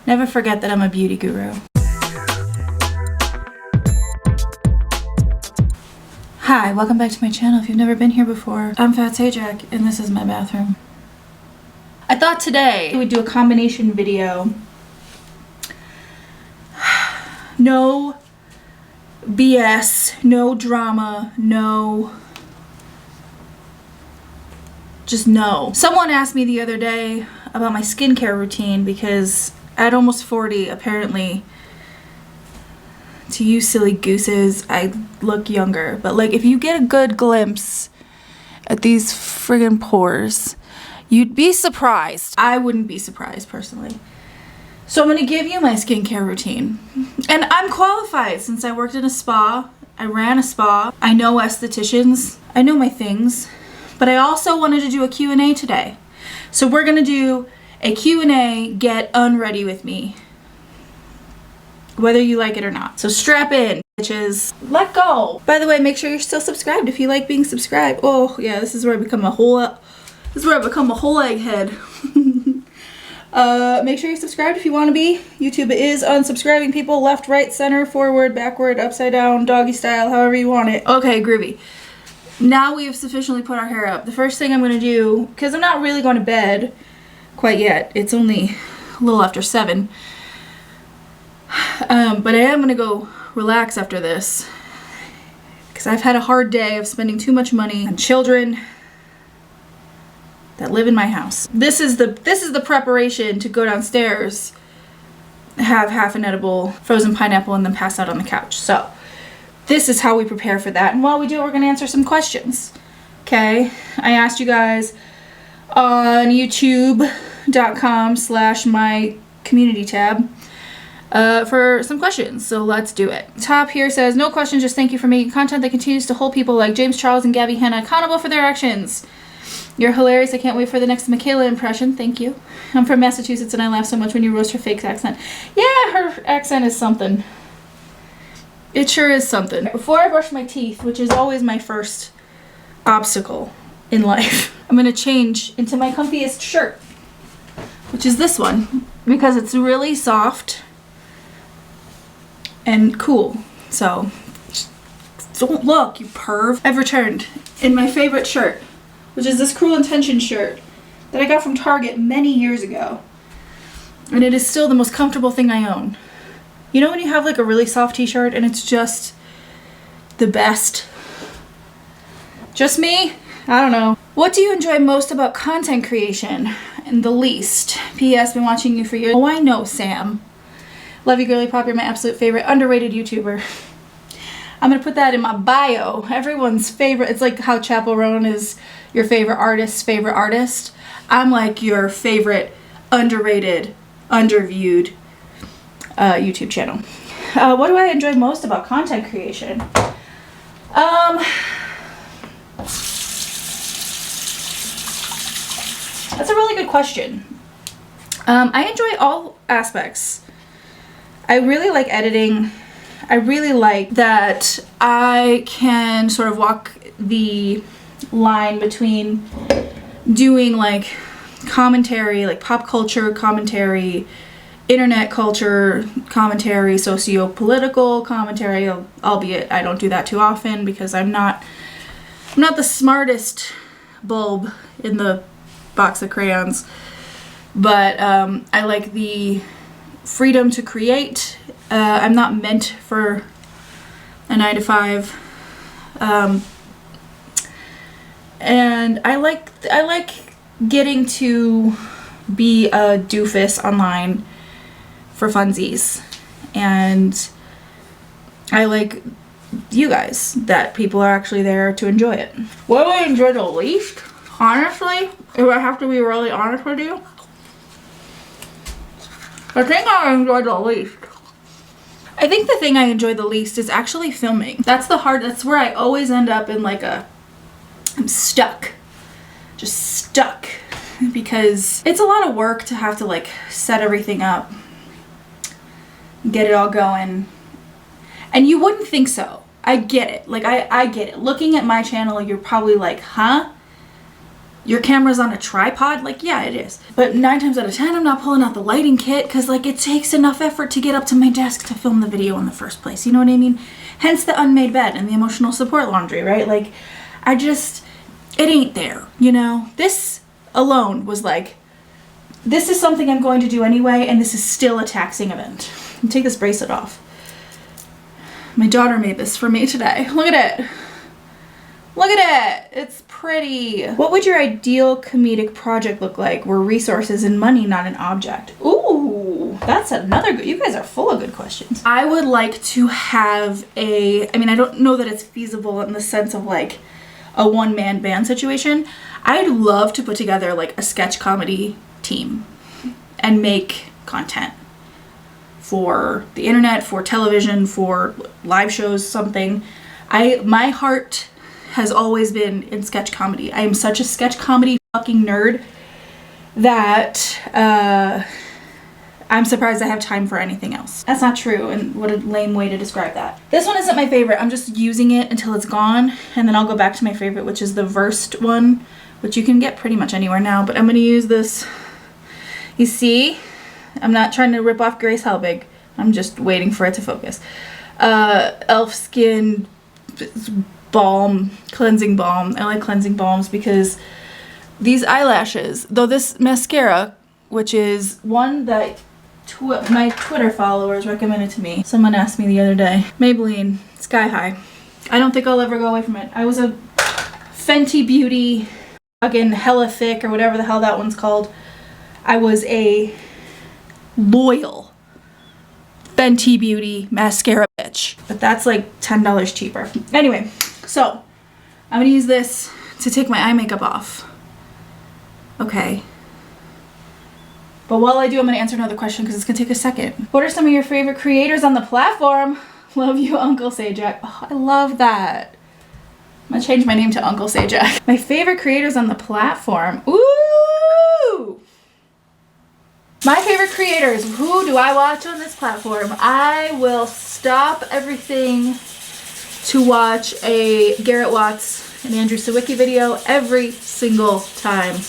Never forget that I'm a beauty guru. Hi, welcome back to my channel. If you've never been here before, I'm Fat Sajak, and this is my bathroom. I thought today we'd do a combination video. No BS, no drama, just no. Someone asked me the other day about my skincare routine because at almost 40, apparently, to you silly gooses, I look younger. But like, if you get a good glimpse at these friggin' pores, you'd be surprised. I wouldn't be surprised personally. So I'm gonna give you my skincare routine. And I'm qualified since I worked in a spa. I ran a spa. I know estheticians. I know my things. But I also wanted to do a Q&A today. So we're gonna do a Q&A get unready with me. Whether you like it or not. So strap in, bitches. Let go. By the way, make sure you're still subscribed if you like being subscribed. Oh yeah, this is where I become a whole egghead. Make sure you're subscribed if you want to be. YouTube is unsubscribing people. Left, right, center, forward, backward, upside down, doggy style, however you want it. Okay, groovy. Now we have sufficiently put our hair up. The first thing I'm going to do, because I'm not really going to bed quite yet. It's only a little after 7. But I am going to go relax after this. Because I've had a hard day of spending too much money on children that live in my house. This is the preparation to go downstairs, have half an edible frozen pineapple, and then pass out on the couch. So this is how we prepare for that. And while we do it, we're gonna answer some questions. Okay, I asked you guys on youtube.com/my community tab for some questions, so let's do it. Top here says, no questions, just thank you for making content that continues to hold people like James Charles and Gabby Hanna accountable for their actions. You're hilarious. I can't wait for the next Michaela impression. Thank you. I'm from Massachusetts and I laugh so much when you roast her fake accent. Yeah, her accent is something. It sure is something. Before I brush my teeth, which is always my first obstacle in life, I'm going to change into my comfiest shirt, which is this one, because it's really soft and cool. So, don't look, you perv. I've returned in my favorite shirt, which is this Cruel Intentions shirt that I got from Target many years ago. And it is still the most comfortable thing I own. You know when you have like a really soft t-shirt and it's just the best? Just me? I don't know. What do you enjoy most about content creation and the least? P.S. Been watching you for years. Oh, I know, Sam. Love you, girly pop. You're my absolute favorite underrated YouTuber. I'm gonna put that in my bio. Everyone's favorite. It's like how Chappell Roan is your favorite artist's favorite artist. I'm like your favorite underrated, underviewed YouTube channel. What do I enjoy most about content creation? That's a really good question. I enjoy all aspects. I really like editing. I really like that I can sort of walk the line between doing like commentary, like pop culture commentary, internet culture commentary, socio-political commentary, albeit I don't do that too often because I'm not the smartest bulb in the box of crayons, but I like the freedom to create. I'm not meant for a 9-to-5, and I like getting to be a doofus online for funsies, and I like you guys, that people are actually there to enjoy it. What do I enjoy the least? Honestly, if I have to be really honest with you, the thing I enjoy the least, I think the thing I enjoy the least is actually filming. That's where I always end up in like I'm stuck. Just stuck. Because it's a lot of work to have to like set everything up, get it all going. And you wouldn't think so. I get it. Like I get it. Looking at my channel, you're probably like, huh? your camera's on a tripod, like, yeah, it is. But 9 times out of 10, I'm not pulling out the lighting kit because, like, it takes enough effort to get up to my desk to film the video in the first place. You know what I mean? Hence the unmade bed and the emotional support laundry, right? Like, it ain't there, you know? This alone was like, this is something I'm going to do anyway, and this is still a taxing event. Take this bracelet off. My daughter made this for me today. Look at it. Look at it. It's pretty. What would your ideal comedic project look like where resources and money not an object? Ooh, that's another good. You guys are full of good questions. I would like to have I don't know that it's feasible in the sense of like a one-man band situation. I'd love to put together like a sketch comedy team and make content for the internet, for television, for live shows, something. My heart has always been in sketch comedy. I am such a sketch comedy fucking nerd that I'm surprised I have time for anything else. That's not true, and what a lame way to describe that. This one isn't my favorite. I'm just using it until it's gone, and then I'll go back to my favorite, which is the versed one, which you can get pretty much anywhere now, but I'm gonna use this. You see, I'm not trying to rip off Grace Helbig. I'm just waiting for it to focus. Elf Skin balm, cleansing balm. I like cleansing balms because these eyelashes, though this mascara, which is one that my Twitter followers recommended to me. Someone asked me the other day. Maybelline Sky High. I don't think I'll ever go away from it. I was a Fenty Beauty fucking hella thick or whatever the hell that one's called. I was a loyal Fenty Beauty mascara bitch. But that's like $10 cheaper. Anyway, so I'm gonna use this to take my eye makeup off. Okay. But while I do, I'm gonna answer another question because it's gonna take a second. What are some of your favorite creators on the platform? Love you, Uncle Sajak. Oh, I love that. I'm gonna change my name to Uncle Sajak. My favorite creators on the platform. Ooh! My favorite creators. Who do I watch on this platform? I will stop everything to watch a Garrett Watts and Andrew Sawicki video every single time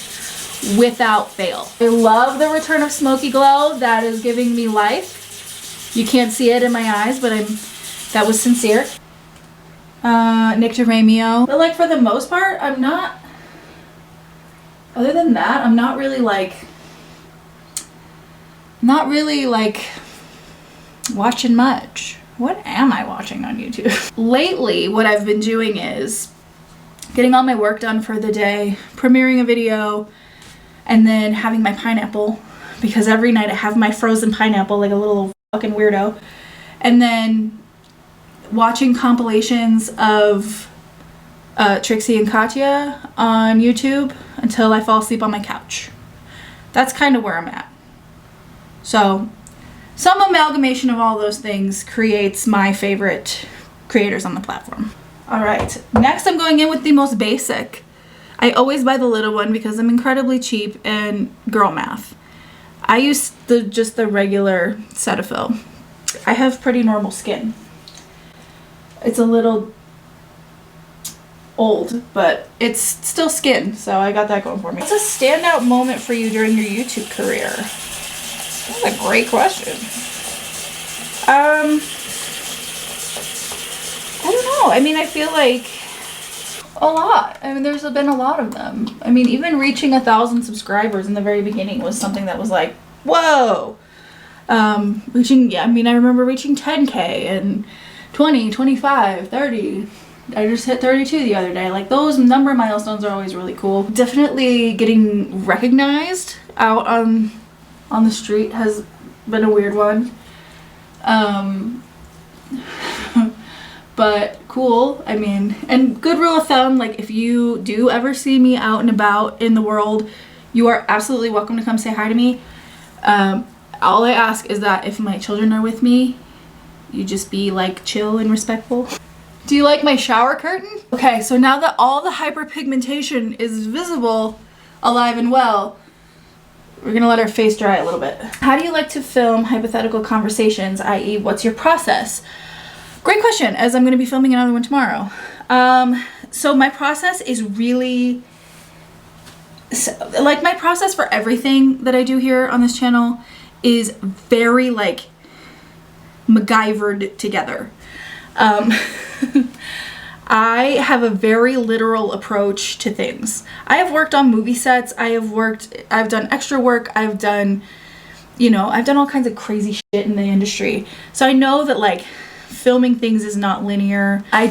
without fail. I love the return of Smoky Glow. That is giving me life. You can't see it in my eyes, but that was sincere. Nick DeRamio. But like for the most part, other than that, I'm not really like watching much. What am I watching on YouTube? Lately, what I've been doing is getting all my work done for the day, premiering a video, and then having my pineapple, because every night I have my frozen pineapple like a little fucking weirdo, and then watching compilations of Trixie and Katya on YouTube until I fall asleep on my couch. That's kind of where I'm at. So some amalgamation of all those things creates my favorite creators on the platform. All right, next I'm going in with the most basic. I always buy the little one because I'm incredibly cheap and girl math. I use just the regular Cetaphil. I have pretty normal skin. It's a little old, but it's still skin, so I got that going for me. What's a standout moment for you during your YouTube career? That's a great question. I don't know. I mean, I feel like a lot. I mean, there's been a lot of them. I mean, even reaching 1,000 subscribers in the very beginning was something that was like, whoa. I remember reaching 10K and 20, 25, 30. I just hit 32 the other day. Like, those number milestones are always really cool. Definitely getting recognized out on the street has been a weird one. But cool. I mean, and good rule of thumb, like if you do ever see me out and about in the world, you are absolutely welcome to come say hi to me. All I ask is that if my children are with me, you just be like chill and respectful. Do you like my shower curtain? Okay, so now that all the hyperpigmentation is visible, alive and well, we're gonna let our face dry a little bit. How do you like to film hypothetical conversations, i.e. what's your process? Great question, as I'm gonna be filming another one tomorrow. So my process is really So, like, my process for everything that I do here on this channel is very, like, MacGyvered together. I have a very literal approach to things. I have worked on movie sets. I've done extra work. I've done, you know, I've done all kinds of crazy shit in the industry. So I know that, like, filming things is not linear. I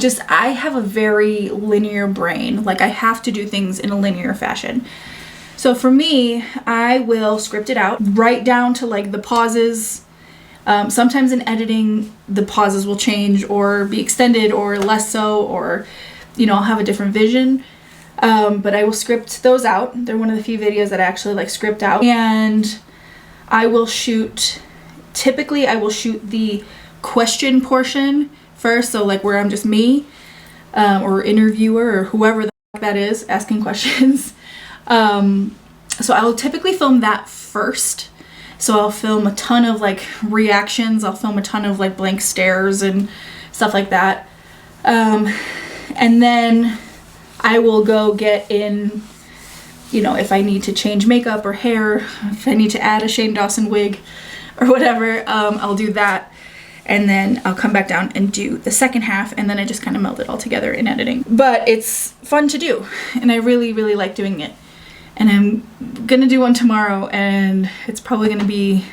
have a very linear brain. Like, I have to do things in a linear fashion. So for me, I will script it out right down to, like, the pauses. Sometimes in editing, the pauses will change or be extended or less so, or, you know, I'll have a different vision. But I will script those out. They're one of the few videos that I actually, like, script out. And I will shoot, typically I will shoot the question portion first. So, like, where I'm just me, or interviewer or whoever the fuck that is asking questions. So I will typically film that first. So I'll film a ton of, like, reactions. I'll film a ton of, like, blank stares and stuff like that. And then I will go get in, you know, if I need to change makeup or hair, if I need to add a Shane Dawson wig or whatever, I'll do that. And then I'll come back down and do the second half, and then I just kind of meld it all together in editing. But it's fun to do, and I really, really like doing it. And I'm gonna do one tomorrow, and it's probably gonna be,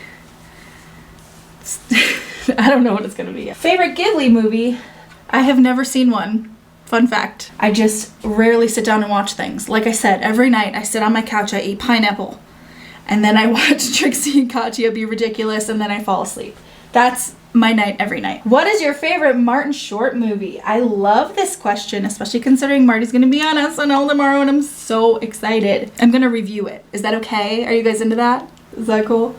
I don't know what it's gonna be. Favorite Ghibli movie? I have never seen one. Fun fact. I just rarely sit down and watch things. Like I said, every night I sit on my couch, I eat pineapple, and then I watch Trixie and Katya be ridiculous, and then I fall asleep. That's my night every night. What is your favorite Martin Short movie? I love this question, especially considering Marty's gonna be on SNL tomorrow, and I'm so excited. I'm gonna review it. Is that okay? Are you guys into that? Is that cool?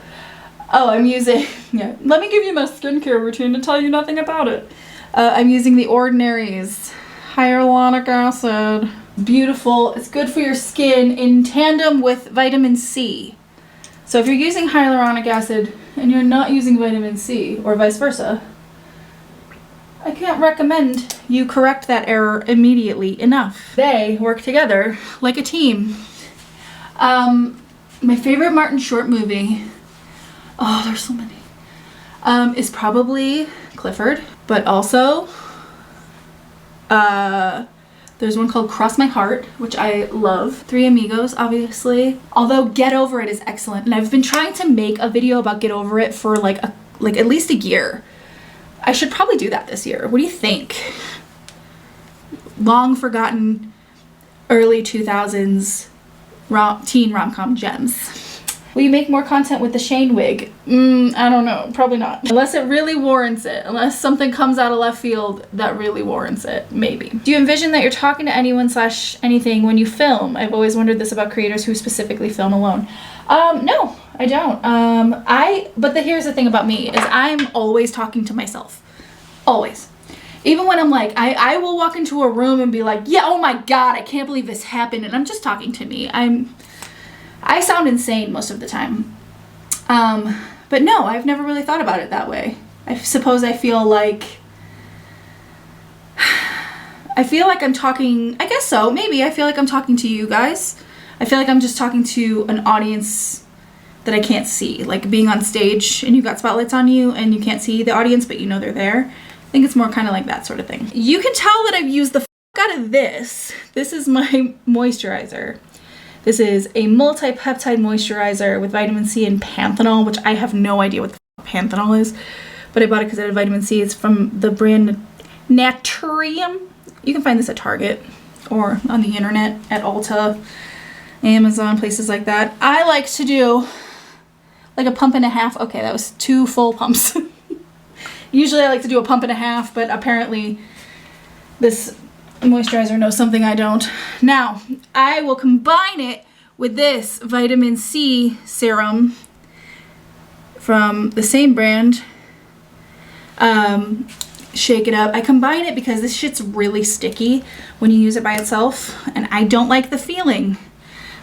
Oh, I'm using, yeah. Let me give you my skincare routine to tell you nothing about it. I'm using The Ordinary's hyaluronic acid. Beautiful. It's good for your skin in tandem with vitamin C. So if you're using hyaluronic acid and you're not using vitamin C, or vice versa, I can't recommend you correct that error immediately enough. They work together like a team. My favorite Martin Short movie, oh, there's so many, is probably Clifford, but also there's one called Cross My Heart, which I love. Three Amigos, obviously. Although Get Over It is excellent, and I've been trying to make a video about Get Over It for like at least a year. I should probably do that this year. What do you think? Long forgotten early 2000s teen rom-com gems. Will you make more content with the Shane wig? I don't know. Probably not. Unless it really warrants it. Unless something comes out of left field that really warrants it. Maybe. Do you envision that you're talking to anyone / anything when you film? I've always wondered this about creators who specifically film alone. No, I don't. But here's the thing about me is I'm always talking to myself. Always. Even when I'm like, I will walk into a room and be like, yeah, oh my God, I can't believe this happened. And I'm just talking to me. I sound insane most of the time. But no, I've never really thought about it that way. I suppose I feel like I'm talking, I guess so, maybe. I feel like I'm talking to you guys. I feel like I'm just talking to an audience that I can't see. Like being on stage and you've got spotlights on you and you can't see the audience, but you know they're there. I think it's more kind of like that sort of thing. You can tell that I've used the f*** out of this. This is my moisturizer. This is a multi-peptide moisturizer with vitamin C and panthenol, which I have no idea what the f*** panthenol is, but I bought it because it had vitamin C. It's from the brand Naturium. You can find this at Target or on the internet at Ulta, Amazon, places like that. I like to do like a pump and a half. Okay, that was 2 full pumps. Usually I like to do a pump and a half, but apparently this moisturizer knows something I don't. Now, I will combine it with this vitamin C serum from the same brand. Shake it up. I combine it because this shit's really sticky when you use it by itself, and I don't like the feeling.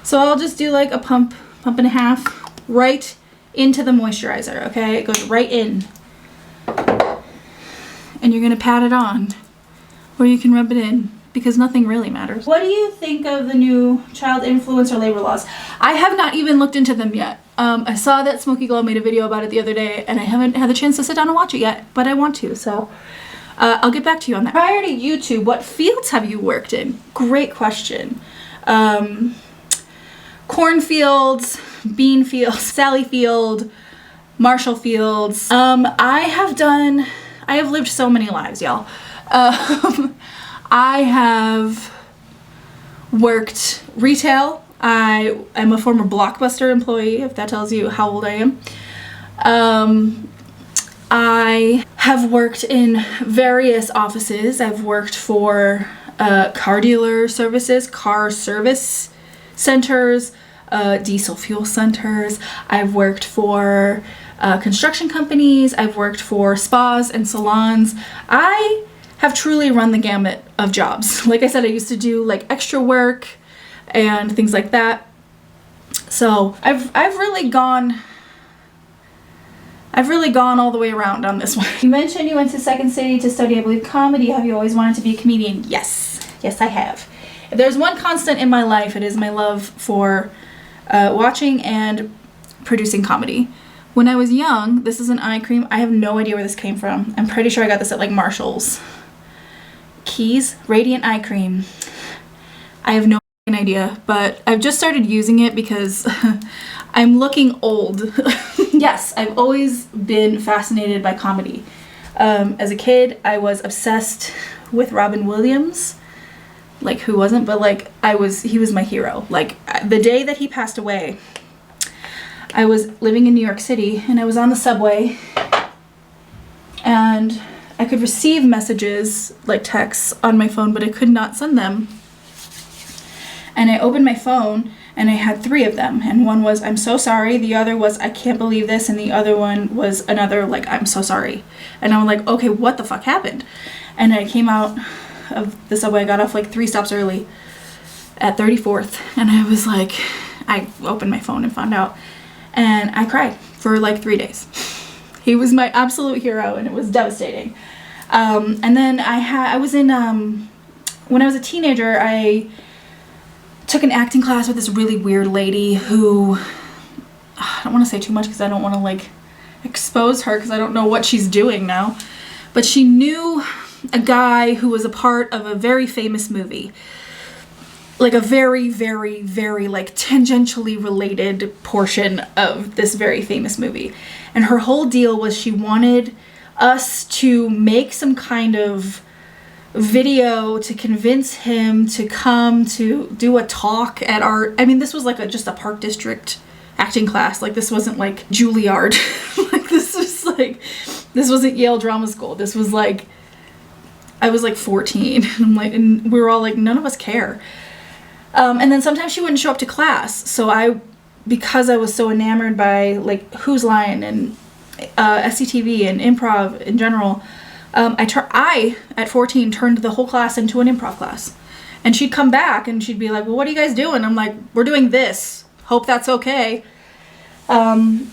So I'll just do like a pump and a half right into the moisturizer, okay? It goes right in. And you're gonna pat it on, or you can rub it in. because nothing really matters. What do you think of the new child influencer labor laws? I have not even looked into them yet. I saw that Smokey Glow made a video about it the other day, and I haven't had the chance to sit down and watch it yet, but I want to, so I'll get back to you on that. Prior to YouTube, what fields have you worked in? Great question. Cornfields, bean fields, Sally Field, Marshall Fields. I have lived so many lives, y'all. I have worked retail. I am a former Blockbuster employee, if that tells you how old I am. I have worked in various offices. I've worked for car dealer services, car service centers, diesel fuel centers. I've worked for construction companies. I've worked for spas and salons. I have truly run the gamut of jobs. Like I said, I used to do like extra work and things like that. So I've really gone all the way around on this one. You mentioned you went to Second City to study, I believe, comedy. Have you always wanted to be a comedian? Yes. Yes, I have. If there's one constant in my life, it is my love for watching and producing comedy. When I was young, this is an eye cream. I have no idea where this came from. I'm pretty sure I got this at like Marshall's. Keys Radiant Eye Cream. I have no idea, but I've just started using it because I'm looking old. Yes, I've always been fascinated by comedy. As a kid, I was obsessed with Robin Williams. Like, who wasn't? But like, he was my hero. Like, the day that he passed away, I was living in New York City and I was on the subway and I could receive messages, like texts, on my phone, but I could not send them. And I opened my phone and I had 3 of them. And one was, I'm so sorry. The other was, I can't believe this. And the other one was another, like, I'm so sorry. And I was like, okay, what the fuck happened? And I came out of the subway. I got off like 3 stops early at 34th. And I was like, I opened my phone and found out. And I cried for like 3 days. He was my absolute hero and it was devastating. And then when I was a teenager, I took an acting class with this really weird lady who, I don't want to say too much because I don't want to like expose her because I don't know what she's doing now. But she knew a guy who was a part of a very famous movie. Like a very, very, very like tangentially related portion of this very famous movie. And her whole deal was she wanted us to make some kind of video to convince him to come to do a talk at our, I mean, this was like just a Park District acting class. Like, this wasn't like Juilliard. Like, this wasn't Yale Drama School. This was like, I was like 14. And I'm like, and we were all like, none of us care. And then sometimes she wouldn't show up to class. So because I was so enamored by like Who's Line and SCTV and improv in general, I at 14 turned the whole class into an improv class. And she'd come back and she'd be like, well, what are you guys doing? I'm like, we're doing this. Hope that's okay. And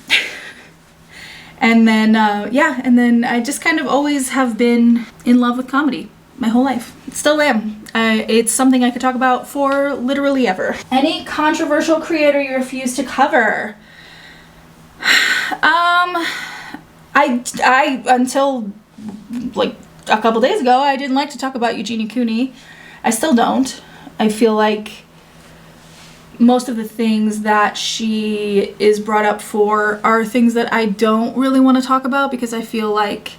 then I just kind of always have been in love with comedy my whole life. Still am. It's something I could talk about for literally ever. Any controversial creator you refuse to cover? I until like a couple days ago, I didn't like to talk about Eugenia Cooney. I still don't. I feel like most of the things that she is brought up for are things that I don't really want to talk about because I feel like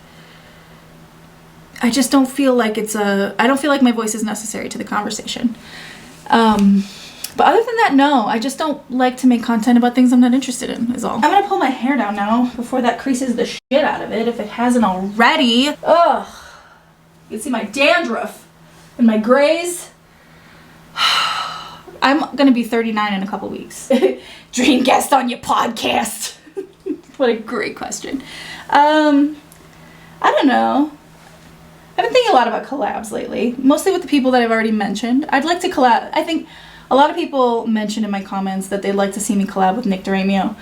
I just don't feel like I don't feel like my voice is necessary to the conversation. But other than that, no, I just don't like to make content about things I'm not interested in, is all. I'm gonna pull my hair down now before that creases the shit out of it, if it hasn't already. Ugh. You can see my dandruff and my grays. I'm gonna be 39 in a couple weeks. Dream guest on your podcast. What a great question. I don't know. I've been thinking a lot about collabs lately, mostly with the people that I've already mentioned. I'd like to collab. I think a lot of people mentioned in my comments that they'd like to see me collab with Nick D'Aramio,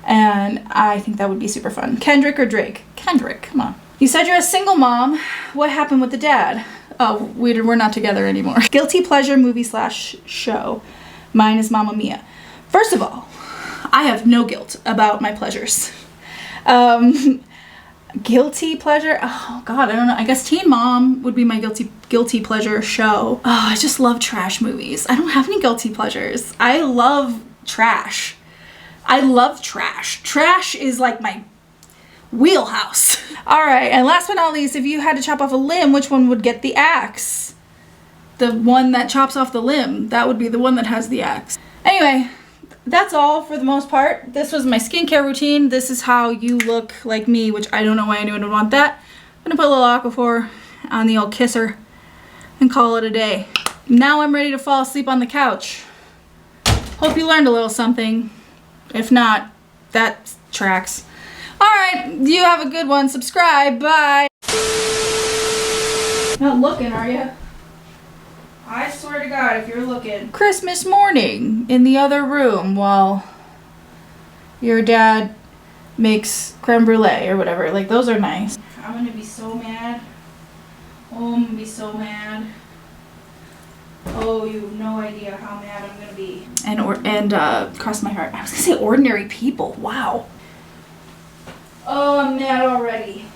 and I think that would be super fun. Kendrick or Drake? Kendrick, come on. You said you're a single mom. What happened with the dad? Oh, we're not together anymore. Guilty pleasure movie slash show. Mine is Mamma Mia. First of all, I have no guilt about my pleasures. Guilty pleasure? Oh God, I don't know. I guess Teen Mom would be my guilty pleasure show. Oh, I just love trash movies. I don't have any guilty pleasures. I love trash. I love trash. Trash is like my wheelhouse. All right, and last but not least, if you had to chop off a limb, which one would get the axe? The one that chops off the limb. That would be the one that has the axe. Anyway, that's all for the most part. This was my skincare routine. This is how you look like me, which I don't know why anyone would want that. I'm gonna put a little Aquaphor on the old kisser and call it a day. Now I'm ready to fall asleep on the couch. Hope you learned a little something. If not, that tracks. All right, you have a good one. Subscribe. Bye. Not looking, are you? I swear to God, if you're looking. Christmas morning in the other room while your dad makes creme brulee or whatever. Like, those are nice. I'm gonna be so mad. Oh, I'm gonna be so mad. Oh, you have no idea how mad I'm gonna be. And cross my heart. I was gonna say ordinary people. Wow. Oh, I'm mad already.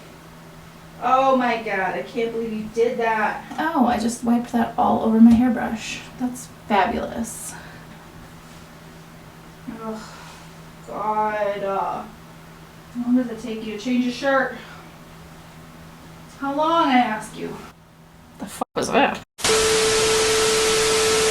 Oh my God, I can't believe you did that. Oh, I just wiped that all over my hairbrush. That's fabulous. Oh, God. How long does it take you to change your shirt? How long, I ask you? The fuck was that?